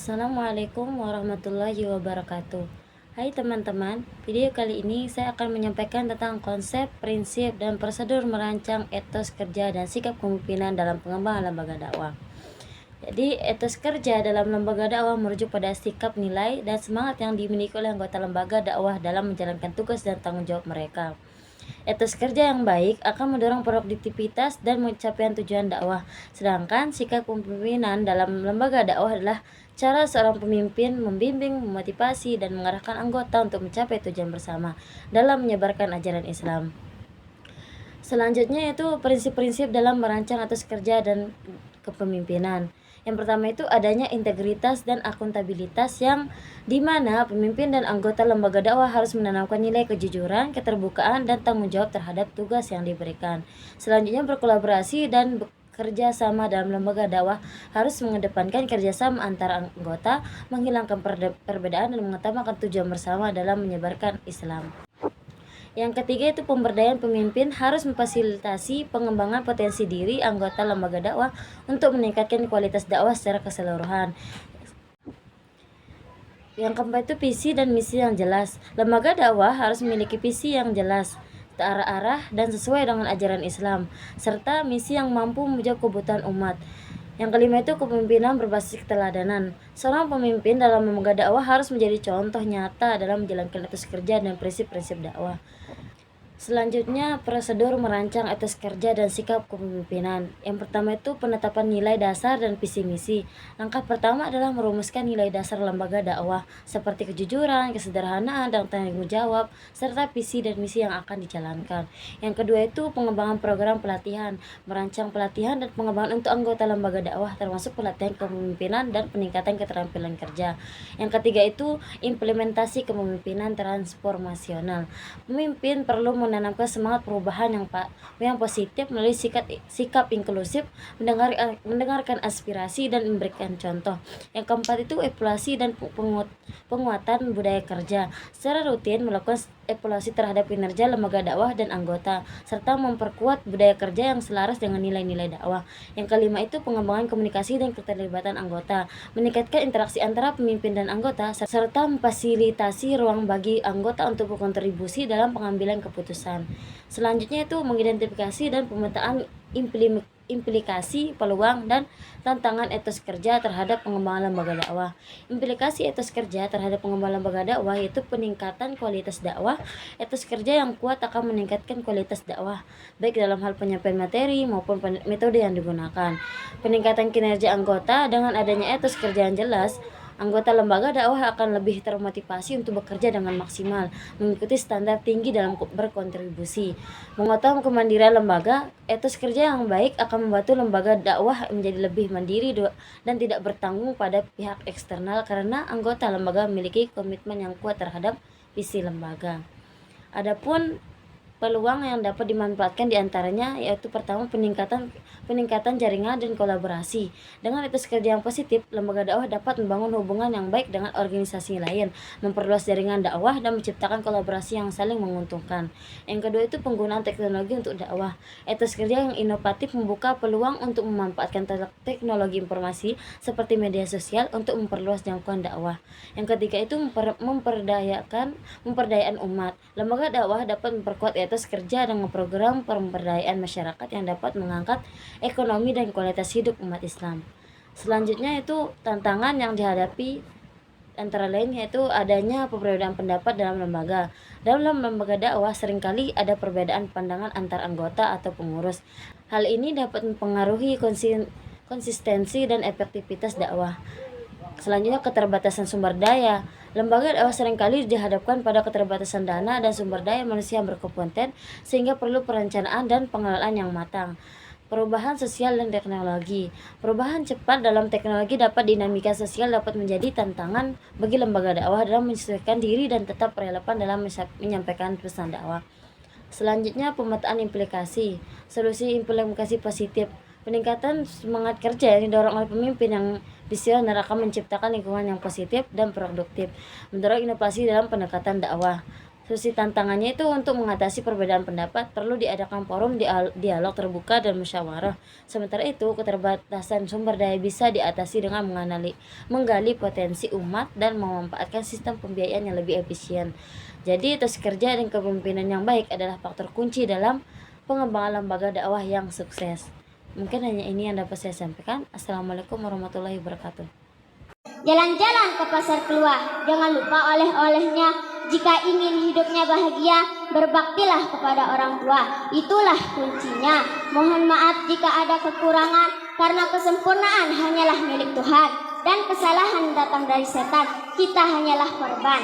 Assalamualaikum warahmatullahi wabarakatuh. Hai teman-teman, video kali ini saya akan menyampaikan tentang konsep, prinsip, dan prosedur merancang etos kerja dan sikap kepemimpinan dalam pengembangan lembaga dakwah. Jadi, etos kerja dalam lembaga dakwah merujuk pada sikap, nilai, dan semangat yang dimiliki oleh anggota lembaga dakwah dalam menjalankan tugas dan tanggung jawab mereka. Etos kerja yang baik akan mendorong produktivitas dan pencapaian tujuan dakwah. Sedangkan sikap kepemimpinan dalam lembaga dakwah adalah cara seorang pemimpin membimbing, memotivasi, dan mengarahkan anggota untuk mencapai tujuan bersama dalam menyebarkan ajaran Islam. Selanjutnya itu prinsip-prinsip dalam merancang etos kerja dan kepemimpinan. Yang pertama itu adanya integritas dan akuntabilitas yang dimana pemimpin dan anggota lembaga dakwah harus menanamkan nilai kejujuran, keterbukaan, dan tanggung jawab terhadap tugas yang diberikan. Selanjutnya berkolaborasi dan bekerja sama dalam lembaga dakwah harus mengedepankan kerjasama antara anggota, menghilangkan perbedaan dan mengutamakan tujuan bersama dalam menyebarkan Islam. Yang ketiga itu pemberdayaan pemimpin harus memfasilitasi pengembangan potensi diri anggota lembaga dakwah untuk meningkatkan kualitas dakwah secara keseluruhan. Yang keempat itu visi dan misi yang jelas. Lembaga dakwah harus memiliki visi yang jelas, terarah dan sesuai dengan ajaran Islam, serta misi yang mampu menjawab kebutuhan umat. Yang kelima itu kepemimpinan berbasis keteladanan. Seorang pemimpin dalam lembaga dakwah harus menjadi contoh nyata dalam menjalankan etos kerja dan prinsip-prinsip dakwah. Selanjutnya, prosedur merancang etos kerja dan sikap kepemimpinan. Yang pertama itu penetapan nilai dasar dan visi misi. Langkah pertama adalah merumuskan nilai dasar lembaga dakwah seperti kejujuran, kesederhanaan, dan tanggung jawab, serta visi dan misi yang akan dijalankan. Yang kedua itu pengembangan program pelatihan, merancang pelatihan dan pengembangan untuk anggota lembaga dakwah termasuk pelatihan kepemimpinan dan peningkatan keterampilan kerja. Yang ketiga itu implementasi kepemimpinan transformasional. Pemimpin perlu menanamkan semangat perubahan yang positif melalui sikap inklusif, mendengarkan aspirasi dan memberikan contoh. Yang keempat itu evaluasi dan penguatan budaya kerja. Secara rutin melakukan evaluasi terhadap kinerja lembaga dakwah dan anggota, serta memperkuat budaya kerja yang selaras dengan nilai-nilai dakwah. Yang kelima itu pengembangan komunikasi dan keterlibatan anggota, meningkatkan interaksi antara pemimpin dan anggota, serta memfasilitasi ruang bagi anggota untuk berkontribusi dalam pengambilan keputusan. Selanjutnya itu mengidentifikasi dan pemetaan implikasi, peluang, dan tantangan etos kerja terhadap pengembangan lembaga dakwah. Implikasi etos kerja terhadap pengembangan lembaga dakwah yaitu peningkatan kualitas dakwah. Etos kerja yang kuat akan meningkatkan kualitas dakwah, baik dalam hal penyampaian materi maupun metode yang digunakan. Peningkatan kinerja anggota dengan adanya etos kerja yang jelas, anggota lembaga dakwah akan lebih termotivasi untuk bekerja dengan maksimal, mengikuti standar tinggi dalam berkontribusi. Mengotom kemandirian lembaga, etos kerja yang baik akan membantu lembaga dakwah menjadi lebih mandiri dan tidak bertanggung pada pihak eksternal karena anggota lembaga memiliki komitmen yang kuat terhadap visi lembaga. Adapun peluang yang dapat dimanfaatkan diantaranya yaitu pertama peningkatan jaringan dan kolaborasi. Dengan etos kerja yang positif, lembaga dakwah dapat membangun hubungan yang baik dengan organisasi lain, memperluas jaringan dakwah dan menciptakan kolaborasi yang saling menguntungkan. Yang kedua itu penggunaan teknologi untuk dakwah. Etos kerja yang inovatif membuka peluang untuk memanfaatkan teknologi informasi seperti media sosial untuk memperluas jangkauan dakwah. Yang ketiga itu memperdayaan umat. Lembaga dakwah dapat memperkuat etos kerja dengan program pemberdayaan masyarakat yang dapat mengangkat ekonomi dan kualitas hidup umat Islam. Selanjutnya itu tantangan yang dihadapi antara lain yaitu adanya perbedaan pendapat dalam lembaga. Dalam lembaga dakwah seringkali ada perbedaan pandangan antar anggota atau pengurus. Hal ini dapat mempengaruhi konsistensi dan efektivitas dakwah. Selanjutnya keterbatasan sumber daya. Lembaga dakwah seringkali dihadapkan pada keterbatasan dana dan sumber daya manusia yang berkompeten sehingga perlu perencanaan dan pengelolaan yang matang. Perubahan sosial dan teknologi. Perubahan cepat dalam teknologi dapat dinamika sosial dapat menjadi tantangan bagi lembaga dakwah dalam menyesuaikan diri dan tetap relevan dalam menyampaikan pesan dakwah. Selanjutnya pemetaan implikasi. Solusi implementasi positif. Peningkatan semangat kerja yang didorong oleh pemimpin yang visioner akan menciptakan lingkungan yang positif dan produktif, mendorong inovasi dalam pendekatan dakwah. Solusi tantangannya itu untuk mengatasi perbedaan pendapat perlu diadakan forum dialog terbuka dan musyawarah. Sementara itu, keterbatasan sumber daya bisa diatasi dengan menggali potensi umat dan memanfaatkan sistem pembiayaan yang lebih efisien. Jadi, etos kerja dan kepemimpinan yang baik adalah faktor kunci dalam pengembangan lembaga dakwah yang sukses. Mungkin hanya ini yang dapat saya sampaikan. Assalamualaikum warahmatullahi wabarakatuh. Jalan-jalan ke pasar keluar, jangan lupa oleh-olehnya. Jika ingin hidupnya bahagia, berbaktilah kepada orang tua. Itulah kuncinya. Mohon maaf jika ada kekurangan, karena kesempurnaan hanyalah milik Tuhan dan kesalahan datang dari setan. Kita hanyalah korban.